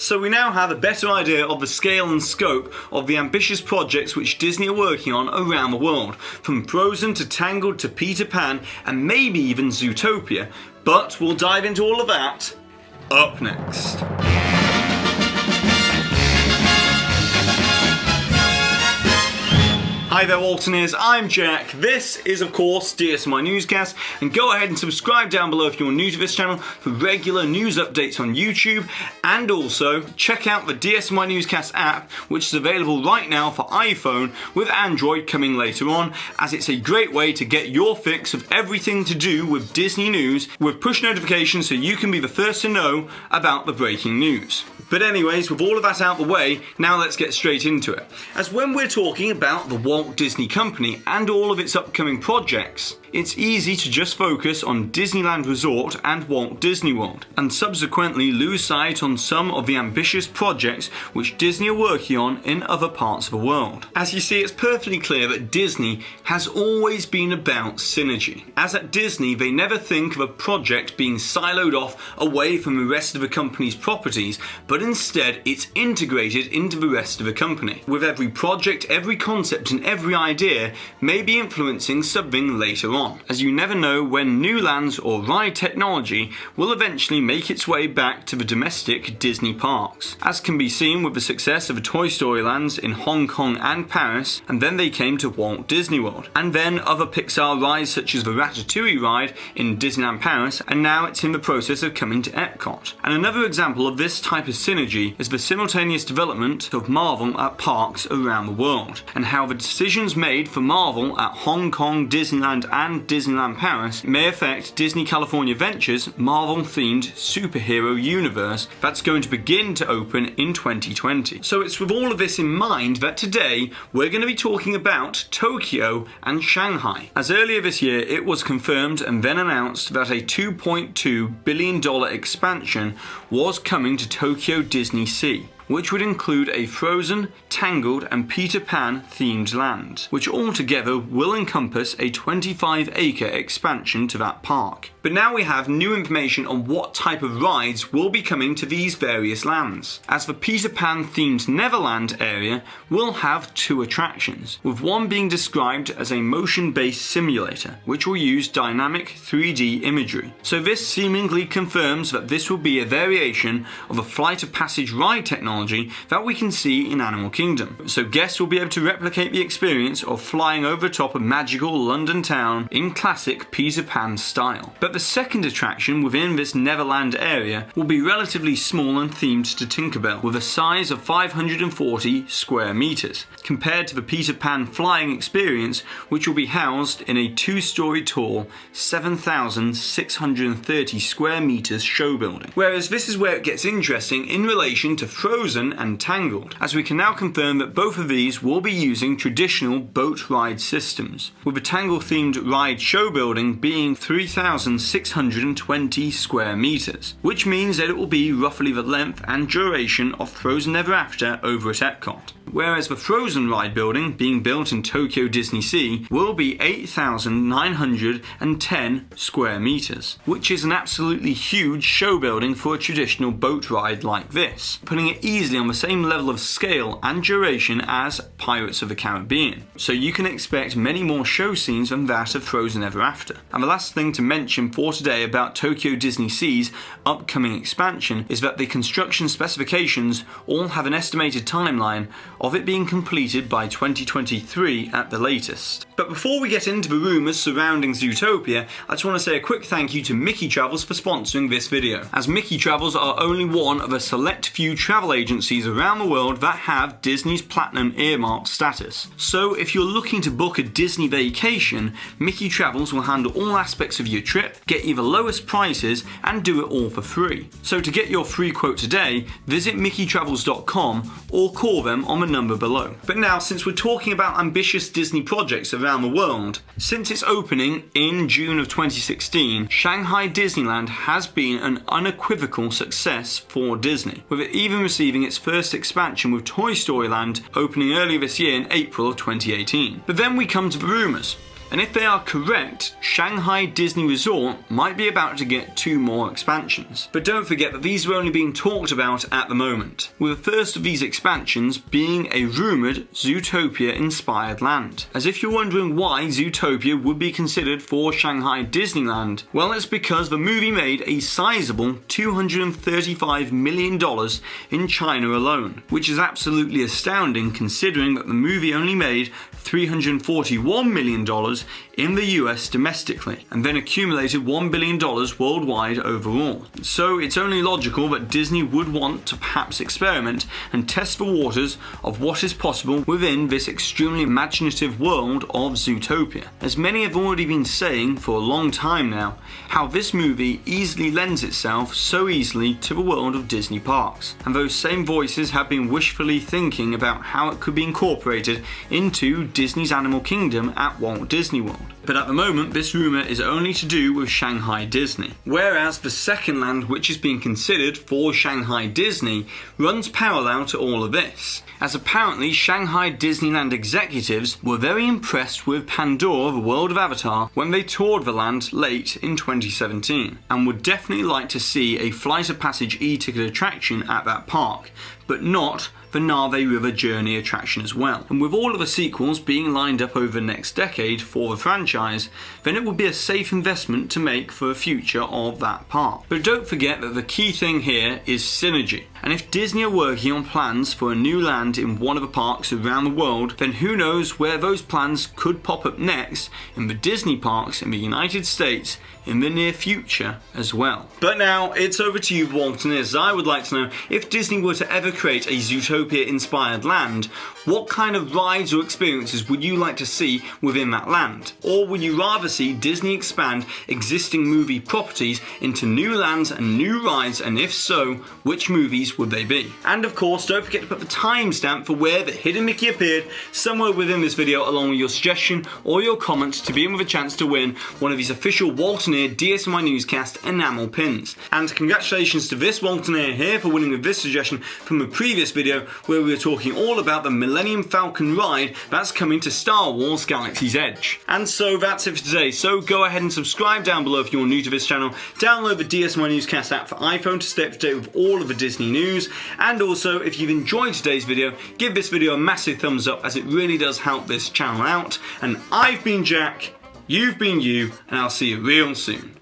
So we now have a better idea of the scale and scope of the ambitious projects which Disney are working on around the world, from Frozen to Tangled to Peter Pan and maybe even Zootopia, but we'll dive into all of that up next. Hi there Waltoneers, I'm Jack. This is of course DSNY Newscast, and go ahead and subscribe down below if you're new to this channel for regular news updates on YouTube, and also check out the DSNY Newscast app, which is available right now for iPhone with Android coming later on, as it's a great way to get your fix of everything to do with Disney news with push notifications so you can be the first to know about the breaking news. But anyways, with all of that out of the way, now let's get straight into it. As when we're talking about the Walt Disney Company and all of its upcoming projects, it's easy to just focus on Disneyland Resort and Walt Disney World, and subsequently lose sight on some of the ambitious projects which Disney are working on in other parts of the world. As you see, it's perfectly clear that Disney has always been about synergy. As at Disney, they never think of a project being siloed off away from the rest of the company's properties, but instead it's integrated into the rest of the company, with every project, every concept and every idea maybe influencing something later on, as you never know when new lands or ride technology will eventually make its way back to the domestic Disney parks, as can be seen with the success of the Toy Story lands in Hong Kong and Paris, and then they came to Walt Disney World, and then other Pixar rides such as the Ratatouille ride in Disneyland Paris, and now it's in the process of coming to Epcot. And another example of this type of synergy is the simultaneous development of Marvel at parks around the world, and how the decisions made for Marvel at Hong Kong, Disneyland and Disneyland Paris may affect Disney California Ventures' Marvel-themed superhero universe that's going to begin to open in 2020. So it's with all of this in mind that today we're going to be talking about Tokyo and Shanghai. As earlier this year it was confirmed and then announced that a $2.2 billion expansion was coming to Tokyo DisneySea, which would include a Frozen, Tangled and Peter Pan themed land, which altogether will encompass a 25-acre expansion to that park. But now we have new information on what type of rides will be coming to these various lands, as the Peter Pan themed Neverland area will have two attractions, with one being described as a motion-based simulator, which will use dynamic 3D imagery. So this seemingly confirms that this will be a variation of a Flight of Passage ride technology that we can see in Animal Kingdom. So guests will be able to replicate the experience of flying over the top of magical London town in classic Peter Pan style. But the second attraction within this Neverland area will be relatively small and themed to Tinkerbell, with a size of 540 square meters, compared to the Peter Pan flying experience, which will be housed in a 2-story tall, 7,630 square meters show building. Whereas this is where it gets interesting in relation to Frozen and Tangled, as we can now confirm that both of these will be using traditional boat ride systems, with the Tangled themed ride show building being 3,620 square meters, which means that it will be roughly the length and duration of Frozen Ever After over at Epcot. Whereas the Frozen ride building being built in Tokyo DisneySea will be 8,910 square meters, which is an absolutely huge show building for a traditional boat ride like this, putting it easily on the same level of scale and duration as Pirates of the Caribbean. So you can expect many more show scenes than that of Frozen Ever After. And the last thing to mention for today about Tokyo DisneySea's upcoming expansion is that the construction specifications all have an estimated timeline of it being completed by 2023 at the latest. But before we get into the rumours surrounding Zootopia, I just want to say a quick thank you to Mickey Travels for sponsoring this video, as Mickey Travels are only one of a select few travel agencies around the world that have Disney's Platinum earmark status. So if you're looking to book a Disney vacation, Mickey Travels will handle all aspects of your trip, get you the lowest prices and do it all for free. So to get your free quote today, visit mickeytravels.com or call them on the number below. But now, since we're talking about ambitious Disney projects around the world, since its opening in June of 2016, Shanghai Disneyland has been an unequivocal success for Disney, with it even receiving its first expansion with Toy Story Land opening earlier this year in April of 2018. But then we come to the rumours. And if they are correct, Shanghai Disney Resort might be about to get 2 more expansions. But don't forget that these are only being talked about at the moment, with the first of these expansions being a rumoured Zootopia-inspired land. As if you're wondering why Zootopia would be considered for Shanghai Disneyland, well, it's because the movie made a sizable $235 million in China alone, which is absolutely astounding considering that the movie only made $341 million in the US domestically, and then accumulated $1 billion worldwide overall. So it's only logical that Disney would want to perhaps experiment and test the waters of what is possible within this extremely imaginative world of Zootopia. As many have already been saying for a long time now, how this movie easily lends itself so easily to the world of Disney parks. And those same voices have been wishfully thinking about how it could be incorporated into Disney's Animal Kingdom at Walt Disney World. But at the moment, this rumour is only to do with Shanghai Disney. Whereas the second land which is being considered for Shanghai Disney runs parallel to all of this, as apparently Shanghai Disneyland executives were very impressed with Pandora, the world of Avatar, when they toured the land late in 2017, and would definitely like to see a Flight of Passage e-ticket attraction at that park, but not the Nave River Journey attraction as well. And with all of the sequels being lined up over the next decade for the franchise, then it would be a safe investment to make for the future of that park. But don't forget that the key thing here is synergy. And if Disney are working on plans for a new land in one of the parks around the world, then who knows where those plans could pop up next in the Disney parks in the United States in the near future as well. But now it's over to you, Walton, as I would like to know, if Disney were to ever create a Zootopia-inspired land, what kind of rides or experiences would you like to see within that land? Or would you rather see Disney expand existing movie properties into new lands and new rides, and if so, which movies would they be? And of course, don't forget to put the timestamp for where the hidden Mickey appeared somewhere within this video, along with your suggestion or your comments to be in with a chance to win one of these official Waltoneer DSNY Newscast enamel pins. And congratulations to this Waltoneer here for winning with this suggestion from a previous video where we were talking all about the Millennium Falcon ride that's coming to Star Wars Galaxy's Edge. And so that's it for today. So go ahead and subscribe down below if you're new to this channel. Download the DSNY Newscast app for iPhone to stay up to date with all of the Disney news. And also, if you've enjoyed today's video, give this video a massive thumbs up, as it really does help this channel out. And I've been Jack, you've been you, and I'll see you real soon.